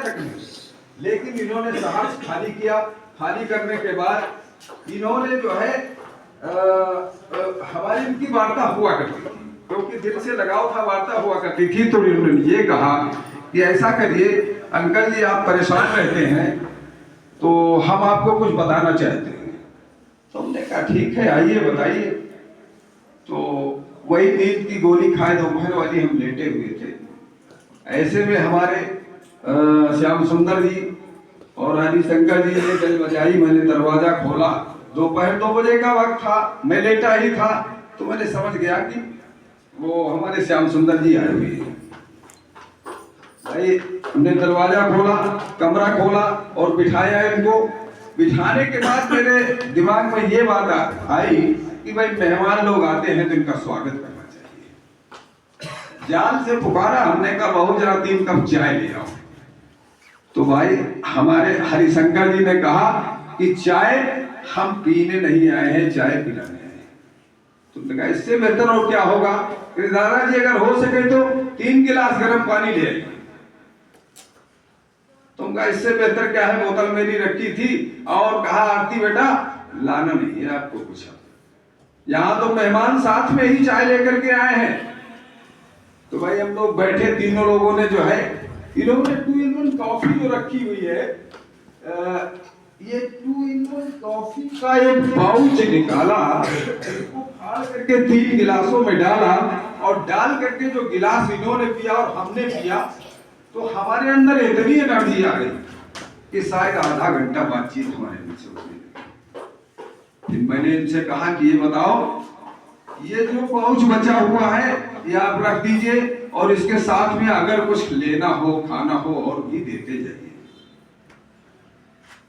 तक नहीं। लेकिन इन्होंने साहस खाली किया। खाली करने के बाद इन्होंने जो है हमारी इनकी वार्ता हुआ करती थी, क्योंकि दिल से लगाव था, वार्ता हुआ करती थी। तो इन्होंने ये कहा कि ऐसा करिए अंकल जी, आप परेशान रहते हैं तो हम आपको कुछ बताना चाहते हैं। तो हमने कहा ठीक है, आइए बताइए। तो वही नींद की गोली खाए दोपहर वाली हम लेटे हुए थे। ऐसे में हमारे श्याम सुंदर जी और हरिशंकर जी ने बेल बजाई। मैंने दरवाजा खोला, दोपहर 2 बजे का वक्त था, मैं लेटा ही था। तो मैंने समझ गया कि वो हमारे श्याम सुंदर जी आए हुए हैं। भाई हमने दरवाजा खोला, कमरा खोला और बिठाया इनको। बिठाने के बाद मेरे दिमाग में ये बात आई कि भाई मेहमान लोग आते हैं तो इनका स्वागत करना चाहिए। जान से पुकारा, हमने कहा बहू जरा 3 कप चाय ले आओ। तो भाई हमारे हरिशंकर जी ने कहा कि चाय हम पीने नहीं आए हैं, चाय पिलाने आए हैं। तुमने कहा इससे बेहतर और क्या होगा कि दादाजी अगर हो सके तो 3 गिलास गर्म पानी ले आइए। तुम कहा इससे बेहतर क्या है, बोतल मेरी रखी थी। और कहा आरती बेटा लाना नहीं है आपको कुछ, यहाँ तो मेहमान साथ में ही चाय लेकर के आए हैं। तो भाई हम लोग बैठे, तीनों लोगों ने जो है, इन्होंने 2 in 1 कॉफी जो रखी हुई है, ये 2 in 1 कॉफी का एक पाउच निकाला, इसको फाड़ करके 3 गिलासों में डाला और डाल करके जो गिलास इन्होंने पिया और हमने पिया, तो हमारे अंदर इतनी एनर्जी आ गई कि शायद आधा घंटा बातचीत हमारे बीच होने लगी। फिर मैंने इनसे कहा कि ये बताओ, ये जो पाउच बचा हुआ है ये आप रख दीजिए और इसके साथ में अगर कुछ लेना हो, खाना हो और भी देते जाइए।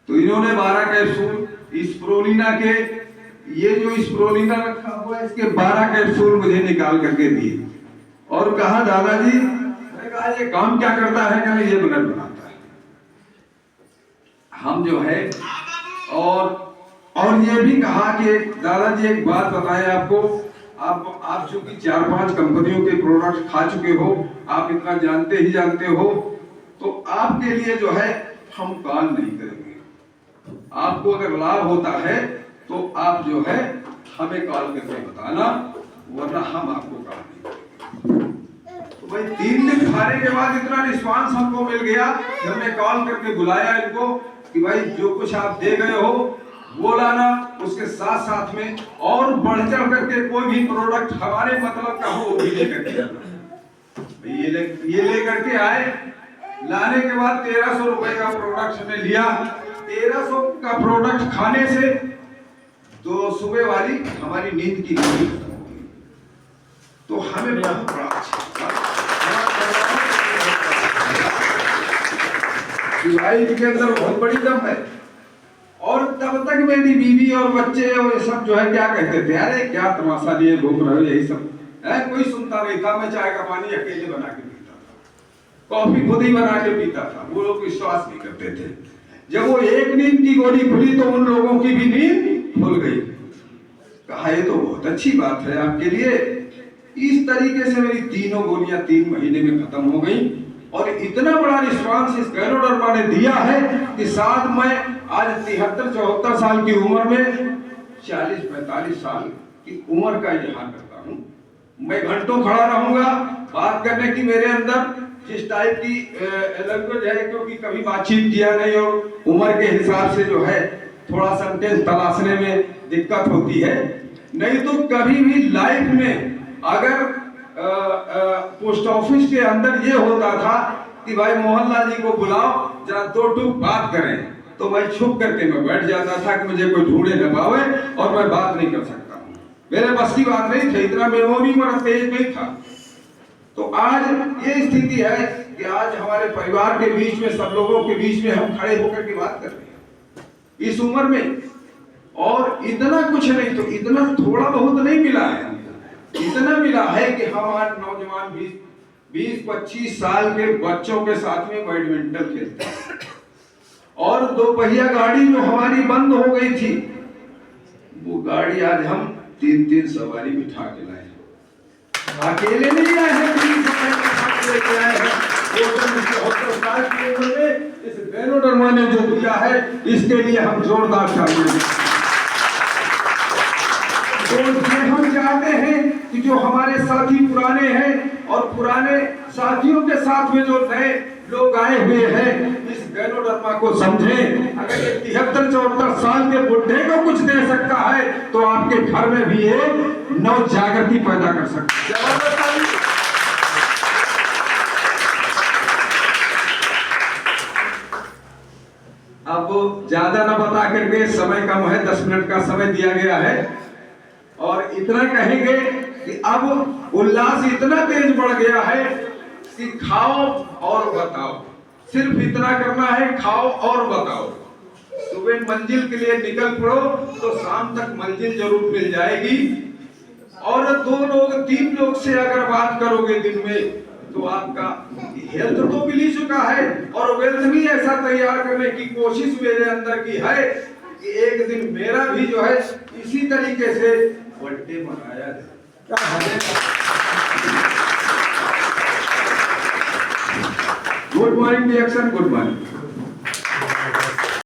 तो इन्होंने 12 कैप्सूल स्प्रोलिना के, ये जो स्प्रोलिना रखा हुआ है इसके 12 कैप्सूल मुझे निकाल करके दिए और कहा दादाजी, मैंने कहा ये काम क्या करता है? कहने ये ब्लड बनाता है। हम जो है और ये भी कहा कि दादाजी एक बात बताएं आपको, आप चूंकि 4-5 कंपनियों के प्रोडक्ट खा चुके हो, आप इतना जानते ही जानते हो, तो आपके लिए जो है हम कॉल नहीं करेंगे। आपको अगर लाभ होता है तो आप जो है हमें कॉल करके बताना, वरना हम आपको कॉल नहीं करेंगे। तो भाई 3 दिन खाने के बाद इतना रिस्पांस हमको मिल गया कि हमने कॉल करके बुलाया इनको कि भाई जो कुछ आप दे गए हो वो लाना, उसके साथ साथ में और बढ़ चढ़ करके कोई भी प्रोडक्ट हमारे मतलब का हो वो भी लेकर के आना। ये लेकर के आए। लाने के बाद 1300 रुपए का प्रोडक्ट हमने लिया। 1300 का प्रोडक्ट खाने से तो सुबह वाली हमारी नींद की गोली खत्म हो गई। तो हमें बहुत बड़ा भाई इनके अंदर बहुत बड़ी दम है। और तब तक मेरी बीवी और बच्चे और ये सब जो है क्या कहते थे, अरे क्या तमाशा लिए घूम रहे हो, यही सब है। कोई सुनता नहीं था। मैं चाय का पानी अकेले बना के पीता था, कॉफी खुद ही बना के पीता था। वो लोग विश्वास नहीं करते थे। जब वो एक नींद की गोली खुली तो उन लोगों की भी नींद खुल गई। कहा ये तो बहुत अच्छी बात है आपके लिए। इस तरीके से मेरी तीनों गोलियां 3 महीने में खत्म हो गई। और इतना बड़ा रिस्पांस इस गैनोडर्मा ने दिया है कि साथ में आज 73-74 साल की उम्र में 40-45 साल की उम्र का इजहार करता हूँ। मैं घंटों खड़ा रहूंगा। बात करने की मेरे अंदर जिस टाइप की लैंग्वेज है, क्योंकि कभी बातचीत किया नहीं और उम्र के हिसाब से जो है थोड़ा सेंटेंस तलाशने में दिक्कत होती है। नहीं तो कभी भी लाइफ में अगर पोस्ट ऑफिस के अंदर ये होता था कि भाई मोहनलाल जी को बुलाओ जरा 2 टूक बात करें, तो भाई छुप करके मैं बैठ जाता था कि मुझे कोई ढूंढे न पावे और मैं बात नहीं कर सकता हूँ। मेरे बस की बात नहीं थी, इतना मेमोरी मेरा तेज नहीं था। तो आज ये स्थिति है कि आज हमारे परिवार के बीच में, सब लोगों के बीच में हम खड़े होकर के बात कर रहे हैं इस उम्र में। और इतना कुछ नहीं तो इतना थोड़ा बहुत नहीं मिला है, इतना मिला है कि हम आज नौजवान 20-25 साल के बच्चों के साथ में बैडमिंटन खेलते हैं। और 2 पहिया गाड़ी जो हमारी बंद हो गई थी, वो गाड़ी आज हम 3-3 सवारी बिठा के लाए। अकेले नहीं आए हैं, 3 सवारी लेके आए हैं। 74 साल की उम्र में इस गैनोडर्मा ने जो दिया है इसके लिए हम जोरदार तालियां दें। तो ये हम चाहते हैं कि जो हमारे साथी पुराने हैं और पुराने साथियों के साथ में जो नए लोग आए हुए हैं इस गैनोडर्मा को समझें। अगर ये 73-74 साल के बुढ़े को कुछ दे सकता है तो आपके घर में भी ये नव जागृति पैदा कर सकता है। अब ज्यादा ना बता करके, समय कम है, 10 मिनट का समय दिया गया है और इतना कहेंगे कि अब उल्लास इतना तेज बढ़ गया है कि खाओ और बताओ, सिर्फ इतना करना है, खाओ और बताओ। सुबह मंजिल के लिए निकल पड़ो तो शाम तक मंजिल जरूर मिल जाएगी। और 2 लोग 3 लोग से अगर बात करोगे दिन में तो आपका हेल्थ तो मिल ही चुका है और वेल्थ भी ऐसा तैयार करने की कोशिश मेरे अंदर की है कि एक दिन मेरा भी जो है इसी तरीके से बर्थडे मनाया जाए। Good morning reaction, good morning.